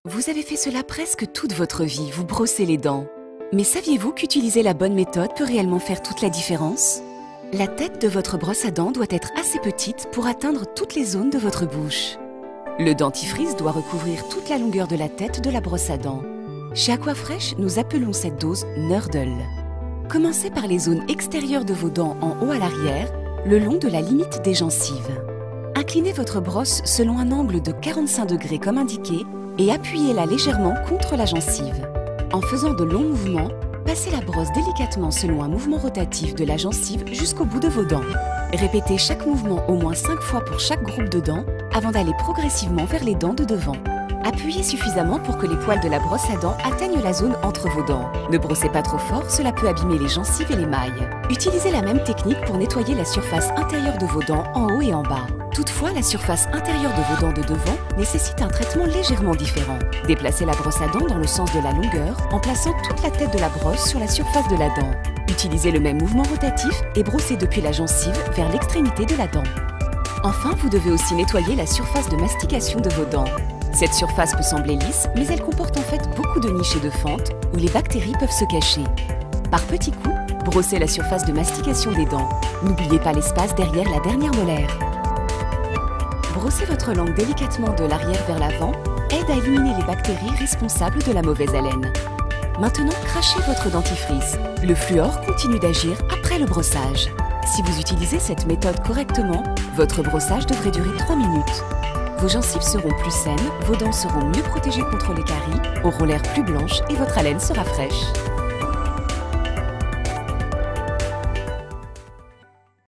Vous avez fait cela presque toute votre vie, vous brossez les dents. Mais saviez-vous qu'utiliser la bonne méthode peut réellement faire toute la différence? La tête de votre brosse à dents doit être assez petite pour atteindre toutes les zones de votre bouche. Le dentifrice doit recouvrir toute la longueur de la tête de la brosse à dents. Chez Aquafresh, nous appelons cette dose Nurdle. Commencez par les zones extérieures de vos dents en haut à l'arrière, le long de la limite des gencives. Inclinez votre brosse selon un angle de 45 degrés comme indiqué et appuyez-la légèrement contre la gencive. En faisant de longs mouvements, passez la brosse délicatement selon un mouvement rotatif de la gencive jusqu'au bout de vos dents. Répétez chaque mouvement au moins 5 fois pour chaque groupe de dents avant d'aller progressivement vers les dents de devant. Appuyez suffisamment pour que les poils de la brosse à dents atteignent la zone entre vos dents. Ne brossez pas trop fort, cela peut abîmer les gencives et les mailles. Utilisez la même technique pour nettoyer la surface intérieure de vos dents en haut et en bas. Toutefois, la surface intérieure de vos dents de devant nécessite un traitement légèrement différent. Déplacez la brosse à dents dans le sens de la longueur en plaçant toute la tête de la brosse sur la surface de la dent. Utilisez le même mouvement rotatif et brossez depuis la gencive vers l'extrémité de la dent. Enfin, vous devez aussi nettoyer la surface de mastication de vos dents. Cette surface peut sembler lisse, mais elle comporte en fait beaucoup de niches et de fentes où les bactéries peuvent se cacher. Par petits coups, brossez la surface de mastication des dents. N'oubliez pas l'espace derrière la dernière molaire. Brosser votre langue délicatement de l'arrière vers l'avant aide à éliminer les bactéries responsables de la mauvaise haleine. Maintenant, crachez votre dentifrice. Le fluor continue d'agir après le brossage. Si vous utilisez cette méthode correctement, votre brossage devrait durer 3 minutes. Vos gencives seront plus saines, vos dents seront mieux protégées contre les caries, auront l'air plus blanches et votre haleine sera fraîche.